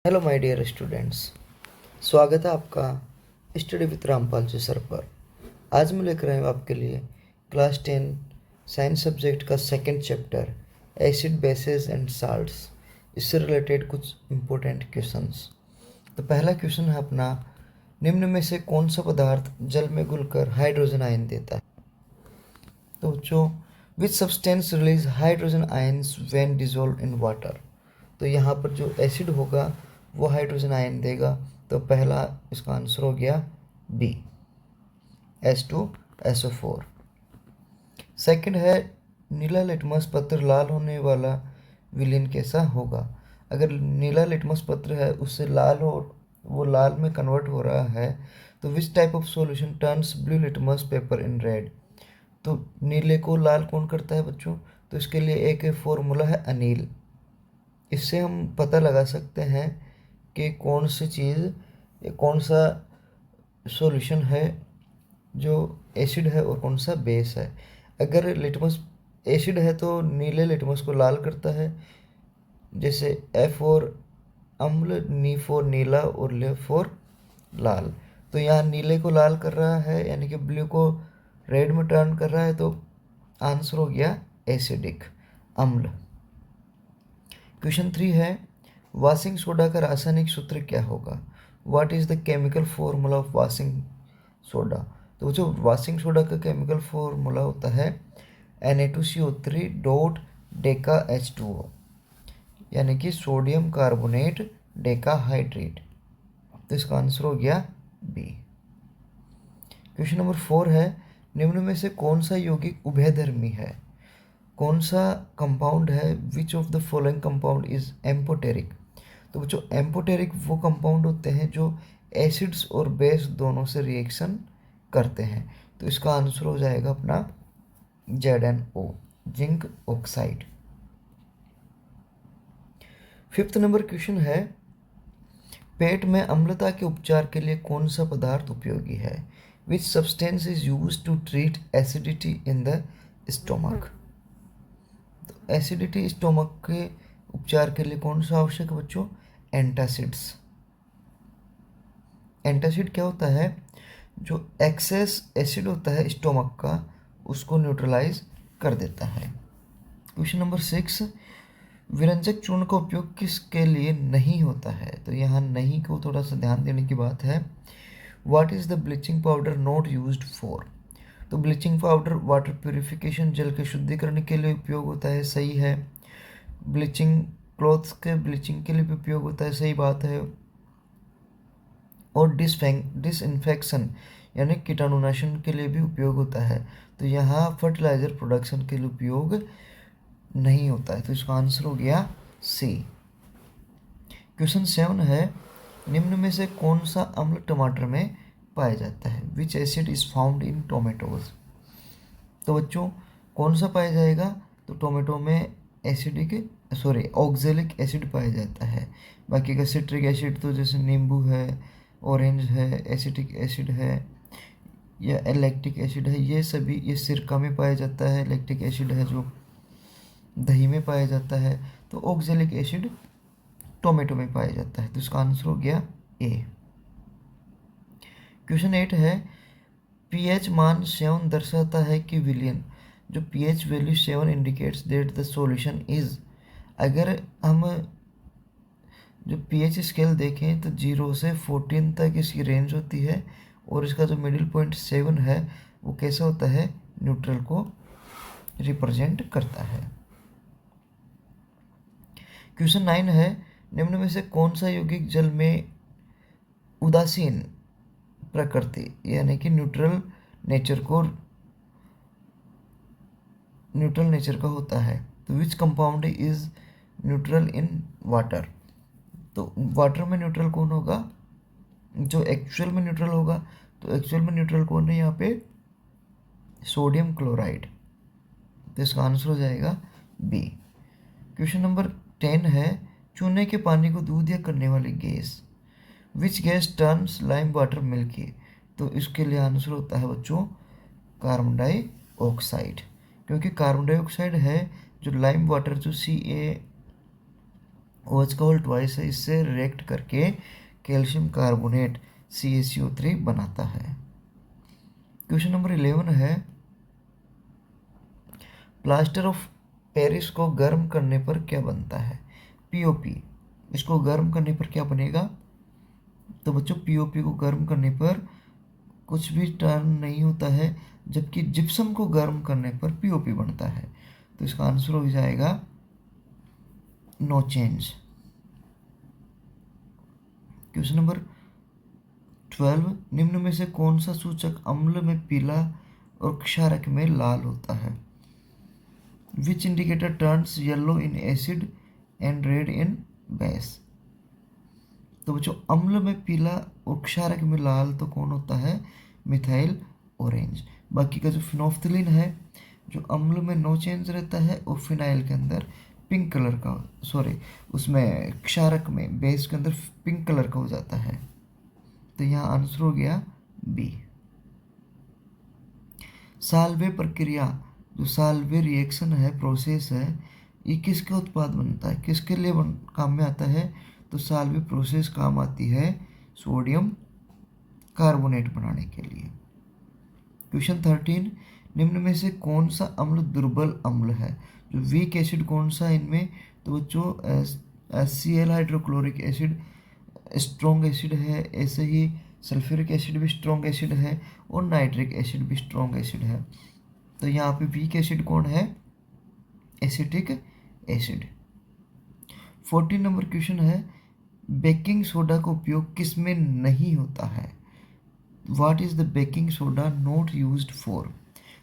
Hello my dear students. स्वागत है आपका study with Rampal ji sir पर। आज मैं लेकर आया हूँ आपके लिए क्लास 10 साइंस सब्जेक्ट का second chapter acid bases and salts. इससे रिलेटेड कुछ इम्पोर्टेंट क्वेश्चंस। तो पहला क्वेश्चन है अपना, निम्न में से कौन सा पदार्थ जल में घुलकर हाइड्रोजन आयन देता है? तो बच्चों, which substance release hydrogen ions when dissolve in water. तो यहाँ पर जो एसिड होगा वो हाइड्रोजन आयन देगा। तो पहला इसका आंसर हो गया बी, H2SO4। सेकंड है, नीला लिटमस पत्र लाल होने वाला विलेन कैसा होगा? अगर नीला लिटमस पत्र है उससे लाल हो, वो लाल में कन्वर्ट हो रहा है, तो which type of solution turns blue litmus paper in red. तो नीले को लाल कौन करता है बच्चों? तो इसके लिए एक फॉर्मूला है अनील। इससे हम पता लगा सकते हैं कि कौन सी चीज़, कौन सा सॉल्यूशन है जो एसिड है और कौन सा बेस है। अगर लिटमस एसिड है तो नीले लिटमस को लाल करता है, जैसे F फॉर अम्ल, नी फॉर नीला और ले फॉर लाल। तो यहाँ नीले को लाल कर रहा है, यानी कि ब्लू को रेड में टर्न कर रहा है, तो आंसर हो गया एसिडिक, अम्ल। क्वेश्चन 3 है, वाशिंग सोडा का रासायनिक सूत्र क्या होगा? What is the chemical formula of washing soda? तो जो वाशिंग सोडा का केमिकल फॉर्मूला होता है Na2CO3 डॉट डेका H2O, यानी कि सोडियम कार्बोनेट डेका हाइड्रेट। तो इसका आंसर हो गया बी। क्वेश्चन नंबर 4 है, निम्न में से कौन सा यौगिक उभयधर्मी है? कौन सा कंपाउंड है? Which of the following compound is amphoteric? तो जो एम्पोटेरिक वो कंपाउंड होते हैं जो एसिड्स और बेस दोनों से रिएक्शन करते हैं। तो इसका आंसर हो जाएगा अपना ZnO, zinc oxide. Fifth number question है, पेट में अम्लता के उपचार के लिए कौन सा पदार्थ उपयोगी है? Which substance is use to treat acidity in the stomach? Acidity stomach के उपचार के लिए कौन सा आवश्यक है बच्चों? एंटासिड्स। एंटासिड क्या होता है? जो एक्सेस एसिड होता है स्टोमक का, उसको न्यूट्रलाइज कर देता है। क्वेश्चन नंबर 6, विरंजक चूर्ण का उपयोग किसके लिए नहीं होता है? तो यहाँ नहीं को थोड़ा सा ध्यान देने की बात है। What is the bleaching powder not used for? तो ब्लीचिंग पाउडर वाटर प्यूरिफिकेशन, जल के शुद्धिकरण के लिए उपयोग होता है, सही है। ब्लीचिंग क्लॉथ्स के ब्लीचिंग के लिए भी उपयोग होता है, सही बात है। और डिसइंफेक्शन यानी कीटाणुनाशन के लिए भी उपयोग होता है। तो यहाँ फर्टिलाइजर प्रोडक्शन के लिए उपयोग नहीं होता है, तो इसका आंसर हो गया सी। क्वेश्चन 7 है, निम्न में से कौन सा अम्ल टमाटर में पाया जाता है? विच acid is found in tomatoes? तो बच्चों, कौन सा पाया जाएगा? तो टोमेटो में ऑक्जेलिक एसिड पाया जाता है। बाकी का सिट्रिक एसिड तो जैसे नींबू है, ऑरेंज है, एसिटिक एसिड है या लैक्टिक एसिड है, ये सभी ये सिरका में पाया जाता है। लैक्टिक एसिड है जो दही में पाया जाता है। तो ऑक्जेलिक एसिड टोमेटो में पाया जाता है, तो इसका आंसर हो गया ए। क्वेश्चन 8 है, पीएच मान 7 दर्शाता है कि विलियन, जो pH value 7 indicates that the solution is. अगर हम जो पीएच स्केल देखें तो 0 से 14 तक इसकी रेंज होती है, और इसका जो मिडिल पॉइंट 7 है वो कैसा होता है? न्यूट्रल को रिप्रेजेंट करता है। क्वेश्चन 9 है, निम्न में से कौन सा यौगिक जल में उदासीन प्रकृति यानी कि न्यूट्रल नेचर का होता है? तो which compound is neutral in water? तो वाटर में न्यूट्रल कौन होगा? जो एक्चुअल में न्यूट्रल होगा, तो एक्चुअल में न्यूट्रल कौन है यहाँ पे? Sodium chloride. तो इसका आंसर हो जाएगा बी। क्वेश्चन नंबर 10 है, चूने के पानी को दूध या करने वाली gas, which gas turns lime water milky? तो इसके लिए आंसर होता है बच्चों कार्बन डाइऑक्साइड, क्योंकि कार्बन डाइऑक्साइड है जो लाइम वाटर जो OH का होल ट्वाइस है, इससे रिएक्ट करके कैल्शियम कार्बोनेट CaCO3 बनाता है। क्वेश्चन नंबर 11 है, प्लास्टर ऑफ पेरिस को गर्म करने पर क्या बनता है? POP। इसको गर्म करने पर क्या बनेगा? तो बच्चों POP को गर्म करने पर कुछ भी टर्न नहीं होता है, जबकि जिप्सम को गर्म करने पर POP बनता है। तो इसका आंसर हो जाएगा नो चेंज। क्वेश्चन नंबर 12, निम्न में से कौन सा सूचक अम्ल में पीला और क्षारक में लाल होता है? Which indicator turns yellow in acid and red in base? तो बच्चों अम्ल में पीला और क्षारक में लाल तो कौन होता है? Methyl orange. बाकी का जो फिनोफ्थलीन है, जो अम्ल में नो चेंज रहता है और फिनाइल के अंदर पिंक कलर का, सॉरी उसमें क्षारक में बेस के अंदर पिंक कलर का हो जाता है। तो यहाँ आंसर हो गया बी। साल्वे प्रक्रिया, जो साल्वे रिएक्शन है, प्रोसेस है, ये किसके उत्पाद बनता है, किसके लिए काम में आता है? तो साल्वे प्रोसेस काम आती है सोडियम कार्बोनेट बनाने के लिए। क्वेश्चन 13, निम्न में से कौन सा अम्ल दुर्बल अम्ल है? जो वीक एसिड कौन सा है इनमें? तो बच्चों HCl hydrochloric acid strong acid है, ऐसे ही सल्फ्यूरिक एसिड भी स्ट्रॉन्ग एसिड है और नाइट्रिक एसिड भी स्ट्रॉन्ग एसिड है। तो यहाँ पे वीक एसिड कौन है? Acetic acid. 14 नंबर क्वेश्चन है, बेकिंग सोडा का उपयोग किस में नहीं होता है? What is the baking soda not used for?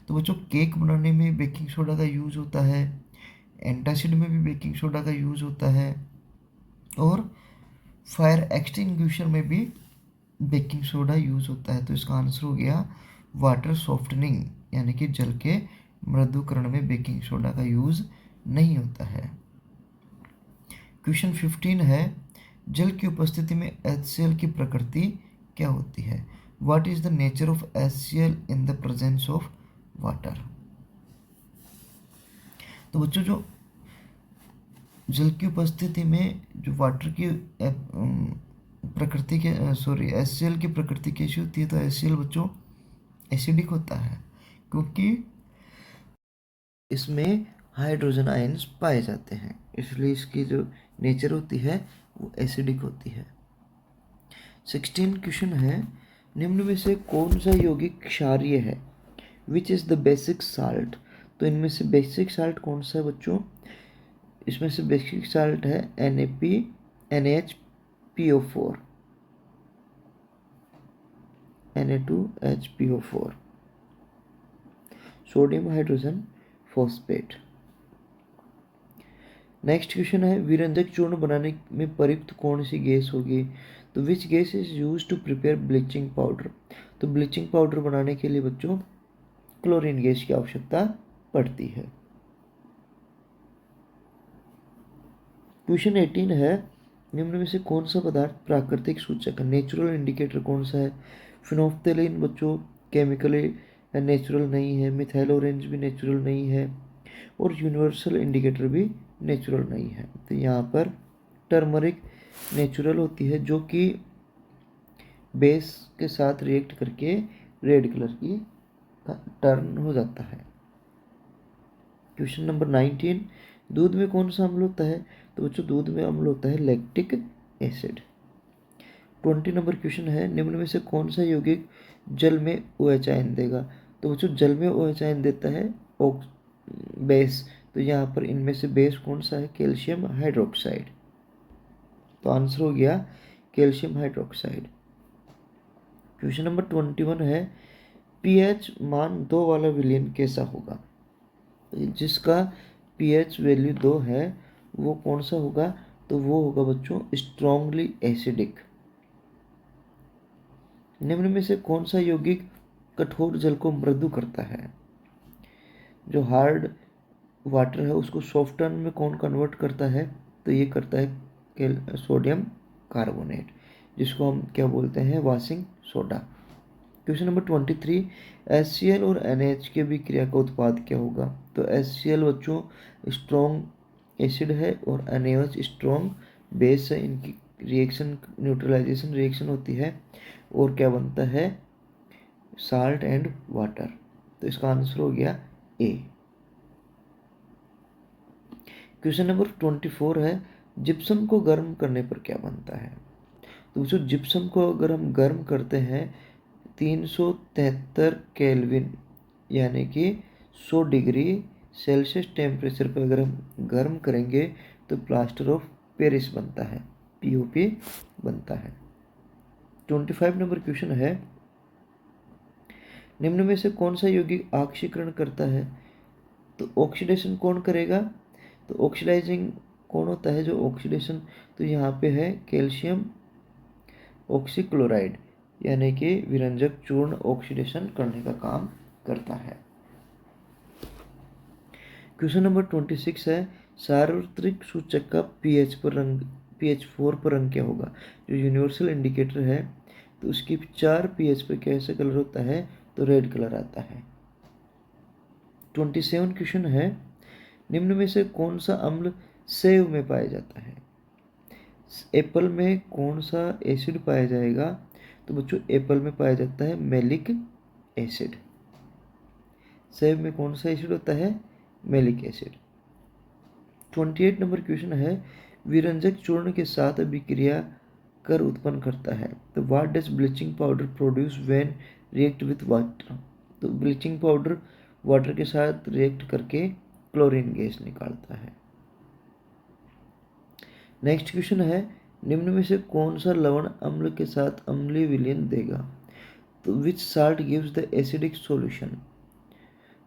तो बच्चों केक बनाने में बेकिंग सोडा का यूज होता है, एंटासिड में भी बेकिंग सोडा का यूज होता है और फायर एक्सटिंग्विशर में भी बेकिंग सोडा यूज होता है। तो इसका आंसर हो गया वाटर सॉफ्टनिंग, यानी कि जल के मृदुकरण में बेकिंग सोडा का यूज नहीं होता है। क्वेश्चन 15 है, जल की उपस्थिति में HCl की प्रकृति क्या होती है? What is the nature of HCl in the presence of water? तो बच्चों जो जल की उपस्थिति में जो वाटर की प्रकृति के HCl की प्रकृति कैसी होती है? तो HCl बच्चों एसिडिक होता है, क्योंकि इसमें हाइड्रोजन आयंस पाए जाते हैं, इसलिए इसकी जो नेचर होती है वो एसिडिक होती है। 16 क्वेश्चन है, निम्न में से कौन सा यौगिक क्षारीय है? Which is the basic salt? तो इनमें से बेसिक साल्ट कौन सा है बच्चों? इसमें से बेसिक साल्ट है NaHPO4, Na2HPO4, sodium hydrogen phosphate. Next question है, विरंजक चूर्ण बनाने में प्रयुक्त कौन सी गैस होगी? तो which gas is use to prepare bleaching powder? तो ब्लीचिंग पाउडर बनाने के लिए बच्चों क्लोरीन गैस की आवश्यकता पड़ती है। क्वेश्चन 18 है, निम्न में से कौन सा पदार्थ प्राकृतिक सूचक है? नेचुरल इंडिकेटर कौन सा है? फिनोफ्थलीन बच्चों केमिकली नेचुरल नहीं है, मिथाइल ऑरेंज भी नेचुरल नहीं है और यूनिवर्सल इंडिकेटर भी नेचुरल नहीं है। तो यहाँ पर टर्मरिक नेचुरल होती है, जो कि बेस के साथ रिएक्ट करके रेड कलर की टर्न हो जाता है। क्वेश्चन नंबर 19, दूध में कौन सा अम्ल होता है? तो बच्चों दूध में अम्ल होता है लैक्टिक एसिड। 20 नंबर क्वेश्चन है, निम्न में से कौन सा यौगिक जल में OH आयन देगा? तो बच्चों जल में OH आयन देता है बेस। तो यहाँ पर इनमें से बेस कौन सा है? Calcium hydroxide. तो आंसर हो गया कैल्शियम हाइड्रोक्साइड। क्वेश्चन नंबर 21 है, pH मान 2 वाला विलयन कैसा होगा? जिसका pH वैल्यू 2 है वो कौन सा होगा? तो वो होगा बच्चों स्ट्रांगली एसिडिक। निम्न में से कौन सा यौगिक कठोर जल को मृदु करता है? जो हार्ड वाटर है उसको सॉफ्टन में कौन कन्वर्ट करता है? तो ये करता है सोडियम कार्बोनेट, जिसको हम क्या बोलते हैं? Washing soda. Question number 23, HCl और NaH के भी क्रिया का उत्पाद क्या होगा? तो HCl बच्चों स्ट्रॉन्ग एसिड है और NaOH स्ट्रॉन्ग बेस है, इनकी रिएक्शन न्यूट्रलाइजेशन रिएक्शन होती है और क्या बनता है, साल्ट एंड वाटर। तो इसका आंसर हो गया ए। क्वेश्चन नंबर 24 है, जिप्सम को गर्म करने पर क्या बनता है। तो जो जिप्सम को अगर हम गर्म करते हैं 373 केल्विन यानी कि 100 डिग्री सेल्सियस टेम्परेचर पर अगर हम गर्म करेंगे तो प्लास्टर ऑफ पेरिस बनता है, पीओपी बनता है। 25 नंबर क्वेश्चन है, निम्न में से कौन सा यौगिक ऑक्सीकरण करता है। तो ऑक्सीडेशन कौन करेगा, तो ऑक्सीडाइजिंग कौन होता है जो ऑक्सीडेशन, तो यहाँ पे है कैल्शियम ऑक्सीक्लोराइड यानी कि विरंजक चूर्ण ऑक्सीडेशन करने का काम करता है। क्वेश्चन नंबर 26 है, सार्वत्रिक सूचक का pH 4 पर रंग क्या होगा। जो यूनिवर्सल इंडिकेटर है तो उसकी 4 pH पर कैसा कलर होता है, तो रेड कलर आता है। 27 क्वेश्चन है, निम्न में से कौन सा अम्ल सेब में पाया जाता है। एप्पल में कौन सा एसिड पाया जाएगा, तो बच्चों एप्पल में पाया जाता है मैलिक एसिड। सेब में कौन सा एसिड होता है, मैलिक एसिड। 28 नंबर क्वेश्चन है, विरंजक चूर्ण के साथ अभिक्रिया कर उत्पन्न करता है। तो what does bleaching powder produce when react with water. तो ब्लीचिंग पाउडर वाटर के साथ रिएक्ट करके क्लोरीन गैस निकालता है। नेक्स्ट क्वेश्चन है, निम्न में से कौन सा लवण अम्ल के साथ अम्लीय विलयन देगा। तो which salt gives the acidic solution.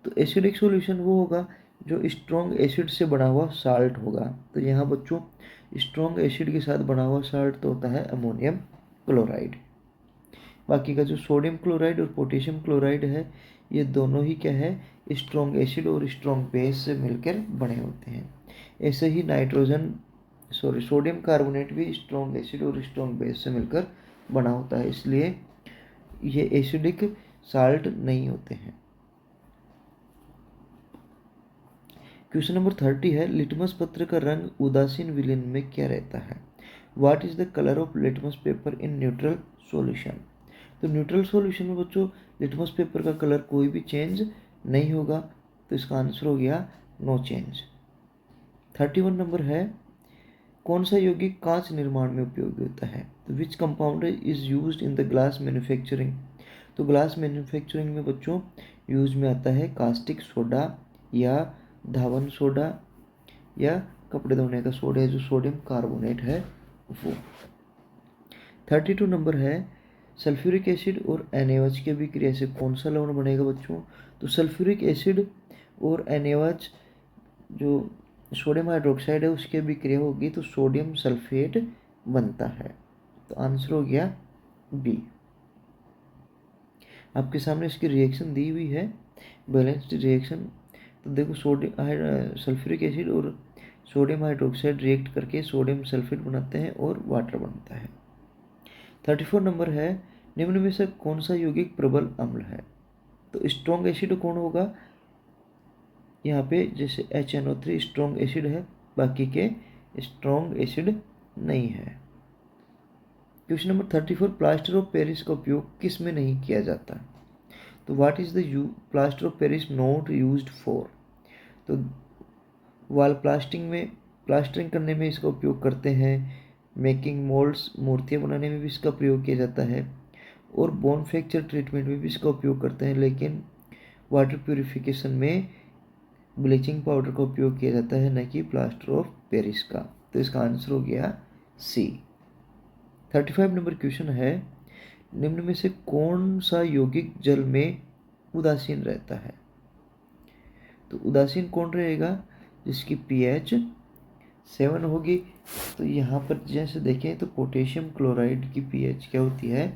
तो एसिडिक सॉल्यूशन वो होगा जो स्ट्रॉन्ग एसिड से बना हुआ साल्ट होगा। तो यहाँ बच्चों स्ट्रॉन्ग एसिड के साथ बना हुआ साल्ट तो होता है अमोनियम क्लोराइड। बाकी का जो सोडियम क्लोराइड और पोटेशियम क्लोराइड है ये दोनों ही क्या है, स्ट्रॉन्ग एसिड और स्ट्रॉन्ग बेस से मिलकर बने होते हैं। ऐसे ही सोडियम कार्बोनेट भी स्ट्रॉन्ग एसिड और स्ट्रॉन्ग बेस से मिलकर बना होता है, इसलिए ये एसिडिक साल्ट नहीं होते हैं। क्वेश्चन नंबर 30 है, लिटमस पत्र का रंग उदासीन विलयन में क्या रहता है। What is the colour of litmus paper in neutral solution. तो न्यूट्रल सॉल्यूशन में बच्चों लिटमस पेपर का कलर कोई भी चेंज नहीं होगा, तो इसका आंसर हो गया नो चेंज। 31 नंबर है, कौन सा यौगिक कांच निर्माण में उपयोगी होता है। तो which compound is used in the glass manufacturing. तो ग्लास मैन्युफैक्चरिंग में बच्चों यूज में आता है कास्टिक सोडा या धावन सोडा या कपड़े धोने का सोडा जो सोडियम कार्बोनेट है वो। 32 नंबर है, सल्फ्यूरिक एसिड और NaOH की अभिक्रिया से कौन सा लवण बनेगा बच्चों। तो सल्फ्यूरिक एसिड और NaOH जो सोडियम हाइड्रोक्साइड है उसकी अभिक्रिया होगी तो सोडियम सल्फेट बनता है। तो आंसर हो गया बी। आपके सामने इसकी रिएक्शन दी हुई है, बैलेंस्ड रिएक्शन। तो देखो सल्फ्यूरिक एसिड और सोडियम हाइड्रोक्साइड रिएक्ट करके सोडियम सल्फेट बनाते हैं और वाटर बनता है। 34 नंबर है, निम्न में से कौन सा यौगिक प्रबल अम्ल है। तो स्ट्रॉन्ग एसिड कौन होगा, यहाँ पे जैसे HNO3 स्ट्रॉन्ग एसिड है, बाकी के स्ट्रॉन्ग एसिड नहीं है। Question number 34, plaster of Paris का उपयोग किस में नहीं किया जाता। तो what is the plaster of Paris not used for. तो वाल प्लास्टरिंग करने में इसका उपयोग करते हैं, मेकिंग मोल्ड्स मूर्तियाँ बनाने में भी इसका प्रयोग किया जाता है और बोन फ्रैक्चर ट्रीटमेंट में भी इसका उपयोग करते हैं, लेकिन वाटर प्योरिफिकेशन में ब्लीचिंग पाउडर का उपयोग किया जाता है, न कि प्लास्टर ऑफ पेरिस का। तो इसका आंसर हो गया सी। 35 नंबर क्वेश्चन है, निम्न में से कौन सा यौगिक जल में उदासीन रहता है। तो उदासीन कौन रहेगा, जिसकी pH 7 होगी। तो यहाँ पर जैसे देखें तो पोटेशियम क्लोराइड की pH क्या होती है,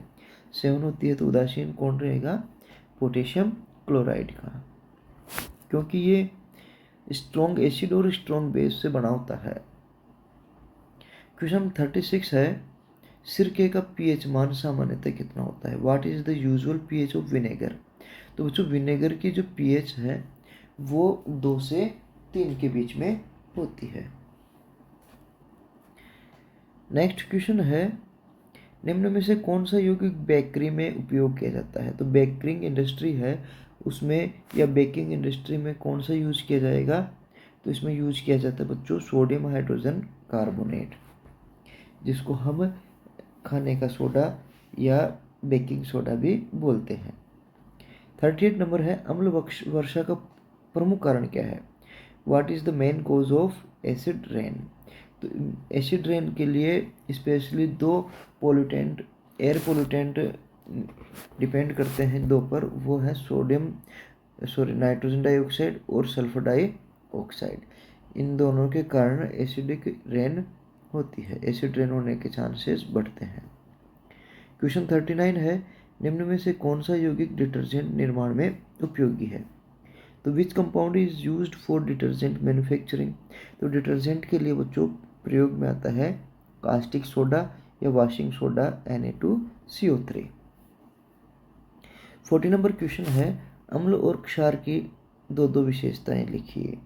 7 होती है। तो उदासीन कौन रहेगा, पोटेशियम क्लोराइड का, क्योंकि ये स्ट्रॉन्ग एसिड और स्ट्रॉन्ग बेस से बना होता है। क्वेश्चन 36 है, सिरके का pH मान सामान्यतः कितना होता है। What is the usual pH of vinegar. तो बच्चों विनेगर की जो pH है वो 2 से 3 के बीच में होती है। नेक्स्ट क्वेश्चन है, निम्न में से कौन सा यौगिक बेकरी में उपयोग किया जाता है? तो बेकरिंग इंडस्ट्री है उसमें, या बेकिंग इंडस्ट्री में कौन सा यूज किया जाएगा? तो इसमें यूज किया जाता है बच्चों सोडियम हाइड्रोजन कार्बोनेट, जिसको हम खाने का सोडा या बेकिंग सोडा भी बोलते हैं। 38 नंबर है, अम्ल वर्षा का प्रमुख कारण क्या है? What is the main cause of acid rain? तो एसिड रेन के लिए स्पेशली दो पोल्यूटेंट, एयर पोल्यूटेंट डिपेंड करते हैं दो पर, वो है नाइट्रोजन डाइऑक्साइड और सल्फर डाइऑक्साइड। इन दोनों के कारण एसिडिक रेन होती है, एसिड रेन होने के चांसेस बढ़ते हैं। क्वेश्चन 39 है, निम्न में से कौन सा यौगिक डिटर्जेंट निर्माण में उपयोगी है? तो which compound is used for detergent manufacturing? तो डिटर्जेंट के लिए बच्चों प्रयोग में आता है कास्टिक सोडा या washing soda Na2CO3। 40 number question है, अम्ल और क्षार की दो दो विशेषताएं लिखिए।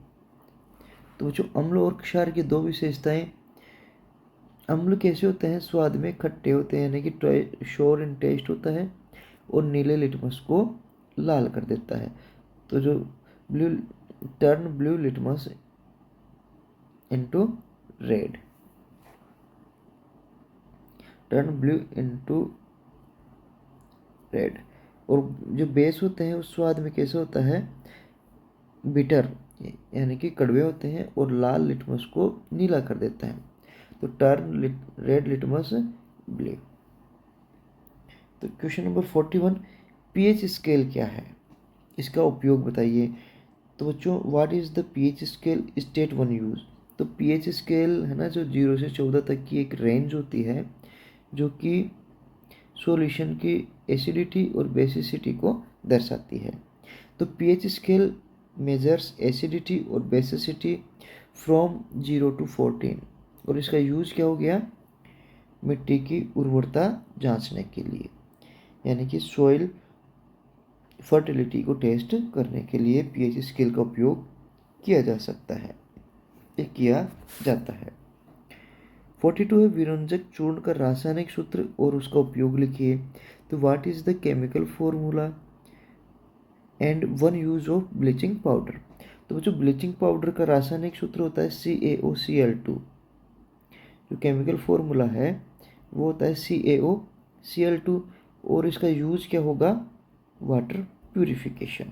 तो बच्चों अम्ल और क्षार की दो विशेषताएं, अम्ल कैसे होते हैं? स्वाद में खट्टे होते हैं, यानी कि शोर इन टेस्ट होता है, और नीले लिटमस को लाल कर देता है। तो जो blue litmus into red, turn blue into red. और जो बेस होते हैं उस स्वाद में कैसे होता है? बिटर, यानी कि कड़वे होते हैं, और लाल लिटमस को नीला कर देता है। तो टर्न रेड लिटमस ब्लू। तो क्वेश्चन नंबर 41, पीएच स्केल क्या है? इसका उपयोग बताइए। तो बच्चों what is the pH scale? State one use. तो पीएच स्केल है ना, जो 0 से 14 तक की एक रेंज होती है, जो कि सॉल्यूशन की एसिडिटी और बेसिसिटी को दर्शाती है। तो पीएच स्केल मेजर्स एसिडिटी और बेसिसिटी फ्रॉम 0 to 14, और इसका यूज क्या हो गया? मिट्टी की उर्वरता जांचने के लिए, यानी कि सॉइल फर्टिलिटी को टेस्ट करने के लिए पीएच स्केल का उपयोग किया जा सकता है, ये किया जाता है। 42 है, विरंजक चूर्ण का रासायनिक सूत्र और उसका उपयोग लिखिए। तो what is the chemical formula and one use of bleaching powder? तो जो ब्लीचिंग पाउडर का रासायनिक सूत्र होता है CaOCl2, जो केमिकल फॉर्मूला है वो होता है CaOCl2, और इसका यूज क्या होगा? Water purification.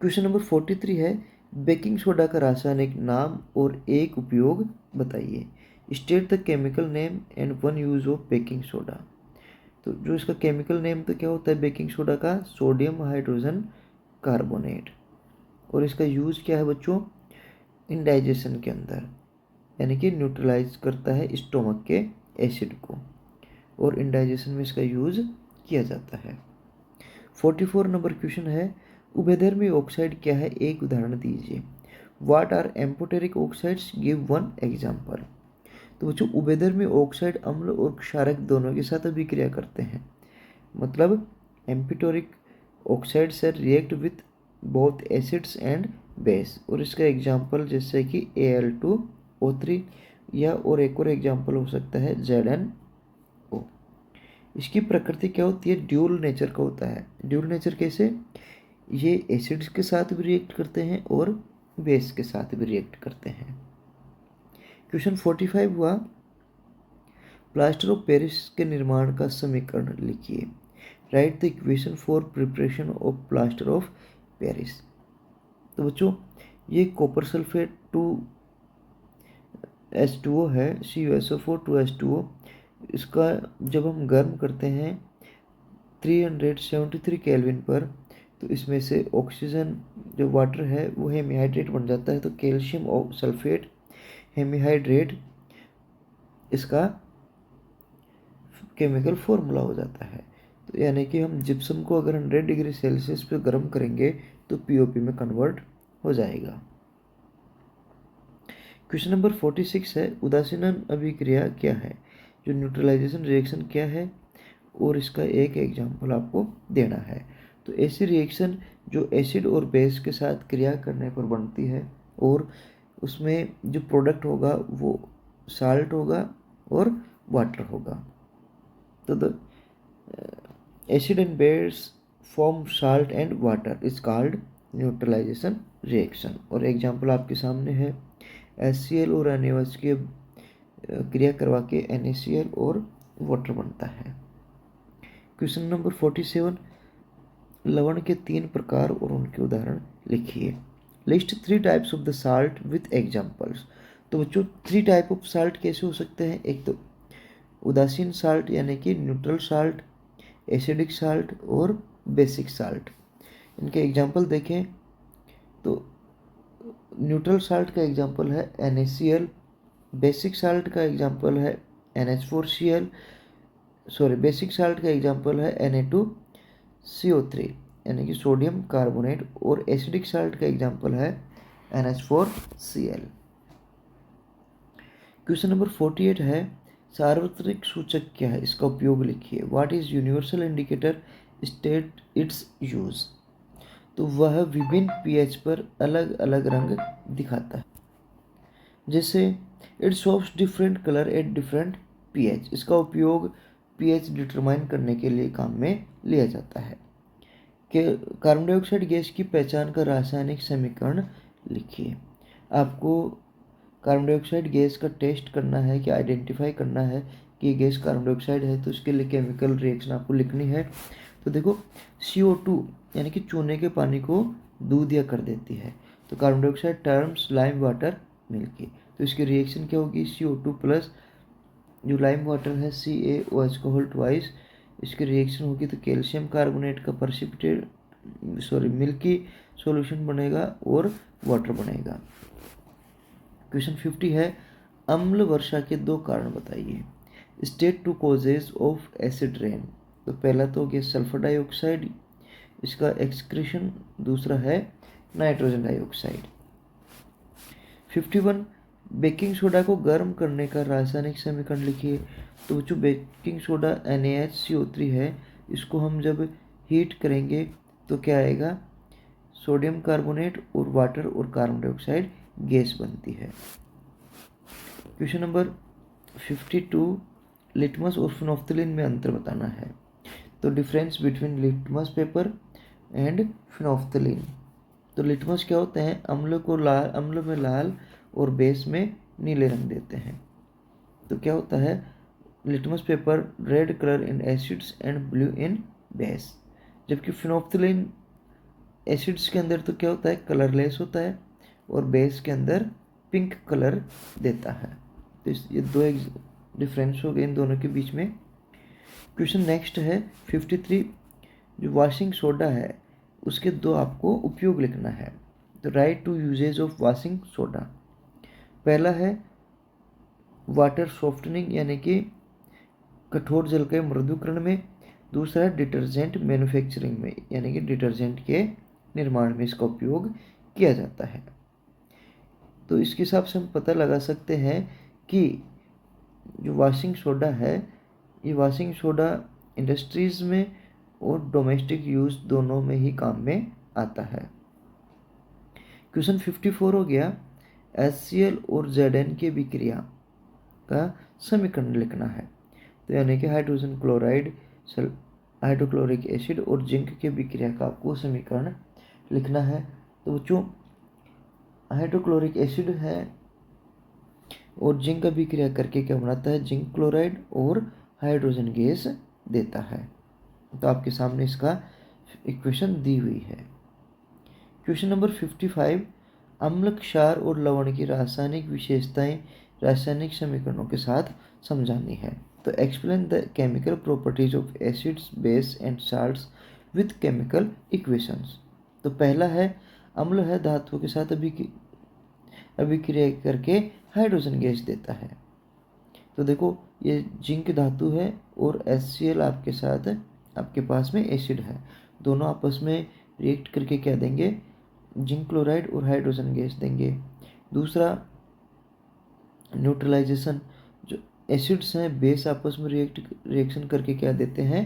क्वेश्चन नंबर 43 है, बेकिंग सोडा का रासायनिक नाम और एक उपयोग बताइए। State the chemical name and one use of baking soda. तो जो इसका केमिकल नेम तो क्या होता है बेकिंग सोडा का? Sodium hydrogen carbonate. और इसका यूज क्या है बच्चों? इंडाइजेशन के अंदर, यानी कि न्यूट्रलाइज करता है स्टोमक के एसिड को, और इंडाइजेशन में इसका यूज किया जाता है। 44 नंबर क्वेश्चन है, उभयधर्मी ऑक्साइड क्या है? एक उदाहरण दीजिए। What are amphoteric oxides? Give one example. तो बच्चों उभयधर्मी ऑक्साइड अम्ल और क्षारक दोनों के साथ अभिक्रिया करते हैं, मतलब amphoteric oxides react with both acids and base. और इसका एग्जाम्पल जैसे कि Al2O3, या और एक और एग्जाम्पल हो सकता है ZnO। इसकी प्रकृति क्या होती है? ड्यूल नेचर का होता है। ड्यूल नेचर कैसे? ये एसिड्स के साथ भी रिएक्ट करते हैं और बेस के साथ भी रिएक्ट करते हैं। क्वेश्चन 45 हुआ, प्लास्टर ऑफ पेरिस के निर्माण का समीकरण लिखिए। Right the equation for preparation of plaster of Paris. तो बच्चों ये कॉपर सल्फेट 2H2O है, CuSO4 2H2O। इसका जब हम गर्म करते हैं 373 केल्विन पर, तो इसमें से ऑक्सीजन जो वाटर है वो हेमीहाइड्रेट बन जाता है। तो कैल्शियम सल्फेट हेमीहाइड्रेट इसका केमिकल फॉर्मूला हो जाता है। तो यानी कि हम जिप्सम को अगर 100 डिग्री सेल्सियस पे गर्म करेंगे तो पीओपी में कन्वर्ट हो जाएगा। क्वेश्चन नंबर 46 है, उदासीन अभिक्रिया क्या है? जो न्यूट्रलाइजेशन रिएक्शन क्या है, और इसका एक एग्जाम्पल आपको देना है। तो ऐसी रिएक्शन जो एसिड और बेस के साथ क्रिया करने पर बनती है, और उसमें जो प्रोडक्ट होगा वो साल्ट होगा और वाटर होगा। तो the acid and base form salt and water is called neutralization reaction. और एग्जांपल आपके सामने है, HCl और NaOH के क्रिया करवा के NaCl और वाटर बनता है। क्वेश्चन नंबर 47, लवण के 3 प्रकार और उनके उदाहरण लिखिए। List 3 types of the salt with examples. तो बच्चों 3 टाइप ऑफ साल्ट कैसे हो सकते हैं? एक तो उदासीन साल्ट यानी कि न्यूट्रल साल्ट, एसिडिक साल्ट और बेसिक साल्ट। इनके एग्जाम्पल देखें तो न्यूट्रल साल्ट का एग्जाम्पल है NaCl, बेसिक साल्ट का एग्जाम्पल है NH4Cl, बेसिक साल्ट का एग्जाम्पल है Na2CO3 यानी कि सोडियम कार्बोनेट, और एसिडिक साल्ट का एग्जाम्पल है NH4Cl। क्वेश्चन नंबर 48 है, सार्वत्रिक सूचक क्या है, इसका उपयोग लिखिए। What is universal indicator, state it's use. तो वह विभिन्न pH पर अलग अलग रंग दिखाता है, जैसे it shows different colour at different pH। इसका उपयोग pH डिटरमाइन करने के लिए काम में लिया जाता है। कि कार्बन डाइऑक्साइड गैस की पहचान का रासायनिक समीकरण लिखिए। आपको कार्बन डाइऑक्साइड गैस का टेस्ट करना है कि आइडेंटिफाई करना है कि ये गैस कार्बन डाइऑक्साइड है, तो इसके लिए केमिकल रिएक्शन आपको लिखनी है। तो देखो CO2 यानी कि चूने के पानी को दूधिया कर देती है, तो carbon dioxide terms lime water milky, तो इसकी रिएक्शन क्या होगी, CO2 प्लस जो लाइम वाटर है CaOH को होल ट्वाइस, इसकी रिएक्शन होगी तो कैल्शियम कार्बोनेट का प्रेसिपिटेट मिल्की सॉल्यूशन बनेगा और वाटर बनेगा। क्वेश्चन 50 है, अम्ल वर्षा के 2 कारण बताइए। State 2 causes of acid rain. तो पहला तो हो गया सल्फर डाइऑक्साइड, इसका एक्सक्रीशन, दूसरा है नाइट्रोजन डाइऑक्साइड। 51, बेकिंग सोडा को गर्म करने का रासायनिक समीकरण लिखिए। तो जो बेकिंग सोडा NaHCO3 है, इसको हम जब हीट करेंगे तो क्या आएगा, सोडियम कार्बोनेट और वाटर और कार्बन डाइऑक्साइड गैस बनती है। क्वेश्चन नंबर 52, लिटमस और फिनोफ्थलीन में अंतर बताना है। तो difference between litmus paper and phenolphthalein. तो लिटमस क्या होते हैं, अम्ल में लाल और बेस में नीले रंग देते हैं। तो क्या होता है, litmus paper red colour in acids and blue in base, जबकि फिनोफ्थलीन एसिड्स के अंदर तो क्या होता है, कलरलेस होता है और बेस के अंदर पिंक कलर देता है। तो ये 2 डिफरेंस हो गए इन दोनों के बीच में। क्वेश्चन नेक्स्ट है 53, जो वॉशिंग सोडा है उसके 2 आपको उपयोग लिखना है। तो write 2 uses of washing soda. पहला है वाटर सॉफ्टनिंग यानी कि कठोर जल के मृदुकरण में, दूसरा है डिटर्जेंट मैन्युफैक्चरिंग में यानी कि डिटर्जेंट के निर्माण में इसका उपयोग किया जाता है। तो इसके हिसाब से हम पता लगा सकते हैं कि जो वॉशिंग सोडा है, ये वॉशिंग सोडा इंडस्ट्रीज़ में और डोमेस्टिक यूज़ दोनों में ही काम में आता है। क्वेश्चन 54 हो गया, HCl और Zn की विक्रिया का समीकरण लिखना है। तो यानी कि हाइड्रोजन क्लोराइड, हाइड्रोक्लोरिक एसिड और जिंक के विक्रिया का आपको समीकरण लिखना है। तो बच्चों हाइड्रोक्लोरिक एसिड है और जिंक का विक्रिया करके क्या बनाता है, जिंक क्लोराइड और हाइड्रोजन गैस देता है। तो आपके सामने इसका इक्वेशन दी हुई है। क्वेश्चन नंबर 55, अम्ल, क्षार और लवण की रासायनिक विशेषताएं रासायनिक समीकरणों के साथ समझानी है। तो explain the chemical properties of acids, base and salts with chemical equations. तो पहला है, अम्ल है धातुओं के साथ अभिक्रिया करके हाइड्रोजन गैस देता है। तो देखो ये जिंक धातु है और HCl आपके साथ आपके पास में एसिड है, दोनों आपस में रिएक्ट करके क्या देंगे, जिंक क्लोराइड और हाइड्रोजन गैस देंगे। दूसरा न्यूट्रलाइजेशन, जो एसिड्स हैं बेस आपस में रिएक्शन करके क्या देते हैं,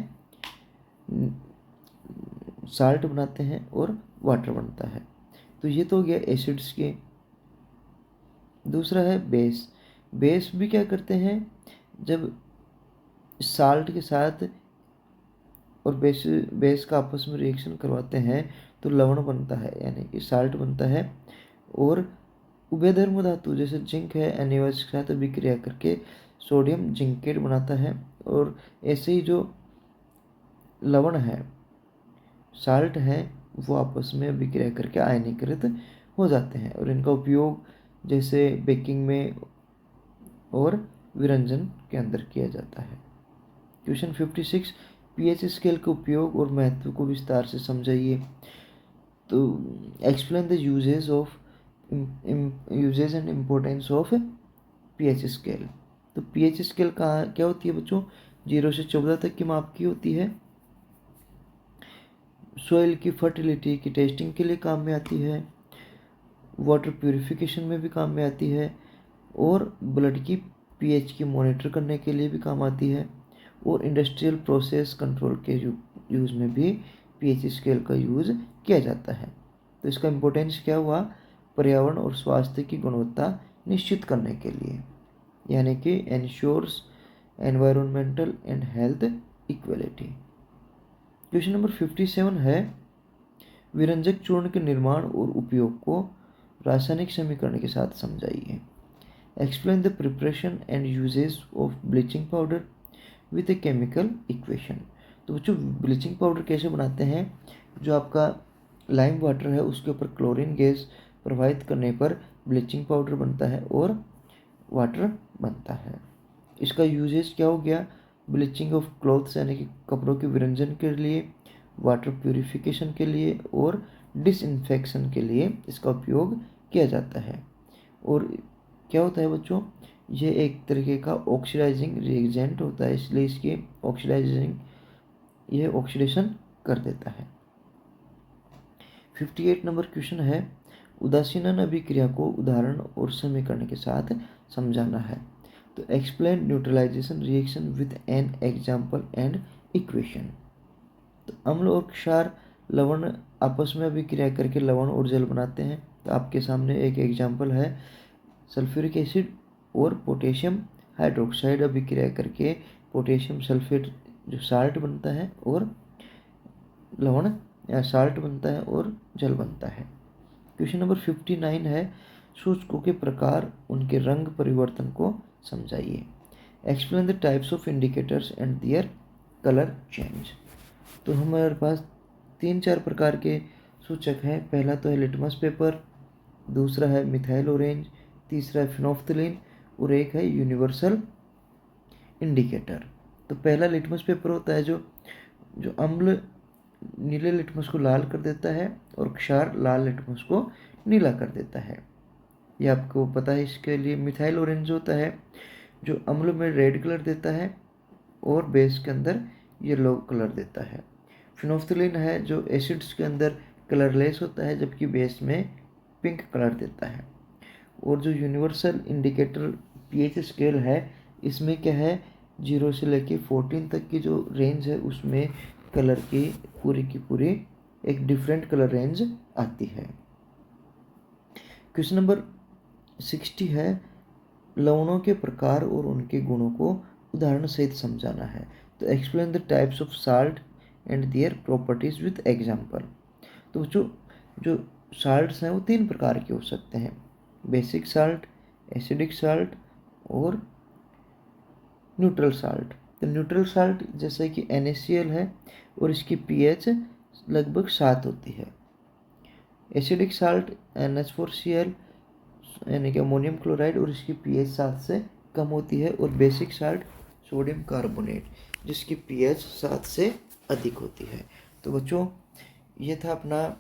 साल्ट बनाते हैं और वाटर बनता है। तो ये तो हो गया एसिड्स के। दूसरा है बेस, बेस भी क्या करते हैं, जब साल्ट के साथ और बेस का आपस में रिएक्शन करवाते हैं तो लवण बनता है, यानी कि साल्ट बनता है। और उभयधर्म धातु जैसे जिंक है, NaOH के साथ अभिक्रिया करके सोडियम जिंकेट बनाता है। और ऐसे ही जो लवण है, साल्ट है, वो आपस में अभिक्रिया करके आयनीकृत हो जाते हैं। और इनका उपयोग जैसे बेकिंग में और विरंजन के अंदर किया जाता है। क्वेश्चन 56, पीएच स्केल का उपयोग और महत्व को विस्तार से समझाइए। तो explain the uses and importance of pH scale. तो पीएच स्केल कहाँ क्या होती है बच्चों, 0 से 14 तक की माप की होती है। सोइल की फर्टिलिटी की टेस्टिंग के लिए काम में आती है, वाटर प्यूरिफिकेशन में भी काम में आती है, और ब्लड की पीएच की मॉनिटर करने के लिए भी काम आती है, और इंडस्ट्रियल प्रोसेस कंट्रोल के यूज़ में भी पीएच स्केल का यूज़ किया जाता है। तो इसका इम्पोर्टेंस क्या हुआ, पर्यावरण और स्वास्थ्य की गुणवत्ता निश्चित करने के लिए, यानी कि ensures environmental and health equality. Question number 57 है, विरंजक चूर्ण के निर्माण और उपयोग को रासायनिक समीकरण के साथ समझाइए। Explain the preparation and uses of bleaching powder with a chemical equation. तो बच्चों ब्लीचिंग पाउडर कैसे बनाते हैं, जो आपका लाइम वाटर है उसके ऊपर क्लोरीन गैस प्रवाहित करने पर ब्लीचिंग पाउडर बनता है और वाटर बनता है। इसका यूजेस क्या हो गया, ब्लीचिंग ऑफ क्लॉथ्स यानी कि कपड़ों के विरंजन के लिए, वाटर प्यूरिफिकेशन के लिए और डिसइंफेक्शन के लिए इसका उपयोग किया जाता है। और क्या होता है बच्चों, ये एक तरीके का ऑक्सीडाइजिंग रिएजेंट होता है, इसलिए इसकी ये ऑक्सीडेशन कर देता है। 58 नंबर क्वेश्चन है, उदासीनन अभिक्रिया को उदाहरण और समीकरण के साथ समझाना है। तो explain neutralization reaction with an example and equation. तो अम्ल और क्षार लवण आपस में अभिक्रिया करके लवण और जल बनाते हैं। तो आपके सामने एक एग्जाम्पल है, सल्फ्यूरिक एसिड और पोटेशियम हाइड्रोक्साइड अभिक्रिया करके पोटेशियम सल्फेट जो साल्ट बनता है और लवण या साल्ट बनता है और जल बनता है। क्वेश्चन नंबर 59 है, सूचकों के प्रकार उनके रंग परिवर्तन को समझाइए। Explain the types of indicators and their colour change. तो हमारे पास 3-4 प्रकार के सूचक हैं। पहला तो है लिटमस पेपर, दूसरा है मिथाइल ऑरेंज, तीसरा है फिनोफ्थलीन और एक है यूनिवर्सल इंडिकेटर। तो पहला लिटमस पेपर होता है जो अम्ल नीले लिटमस को लाल कर देता है और क्षार लाल लिटमस को नीला कर देता है। ये आपको पता है। इसके लिए मिथाइल ऑरेंज होता है जो अम्ल में रेड कलर देता है और बेस के अंदर येलो कलर देता है। फिनोफ्थलीन है जो एसिड्स के अंदर कलरलेस होता है जबकि बेस में पिंक कलर देता है। और जो यूनिवर्सल इंडिकेटर पीएच स्केल है, इसमें क्या है, 0 से लेके 14 तक की जो रेंज है उसमें कलर की पूरी एक डिफरेंट कलर रेंज आती है। क्वेश्चन नंबर 60 है, लवणों के प्रकार और उनके गुणों को उदाहरण सहित समझाना है। तो explain the types of salt and their properties with example. तो जो साल्ट्स हैं वो 3 प्रकार के हो सकते हैं, बेसिक साल्ट, एसिडिक साल्ट और न्यूट्रल साल्ट। तो न्यूट्रल साल्ट जैसे कि NaCl है और इसकी pH लगभग 7 होती है। एसिडिक साल्ट NH4Cl यानी कि अमोनियम क्लोराइड और इसकी pH 7 से कम होती है। और बेसिक साल्ट सोडियम कार्बोनेट जिसकी pH 7 से अधिक होती है। तो बच्चों ये था अपना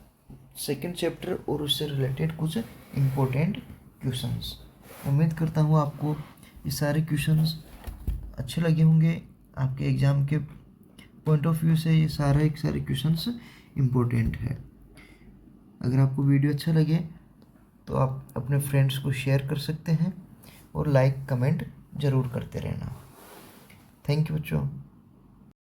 सेकंड चैप्टर और उससे रिलेटेड कुछ इम्पोर्टेंट क्वेश्चंस। उम्मीद करता हूँ आपको ये सारे क्वेश्चंस अच्छे लगे होंगे। आपके एग्ज़ाम के पॉइंट ऑफ व्यू से ये सारे क्वेश्चंस इम्पोर्टेंट है। अगर आपको वीडियो अच्छा लगे तो आप अपने फ्रेंड्स को शेयर कर सकते हैं और लाइक कमेंट ज़रूर करते रहना। थैंक यू बच्चों।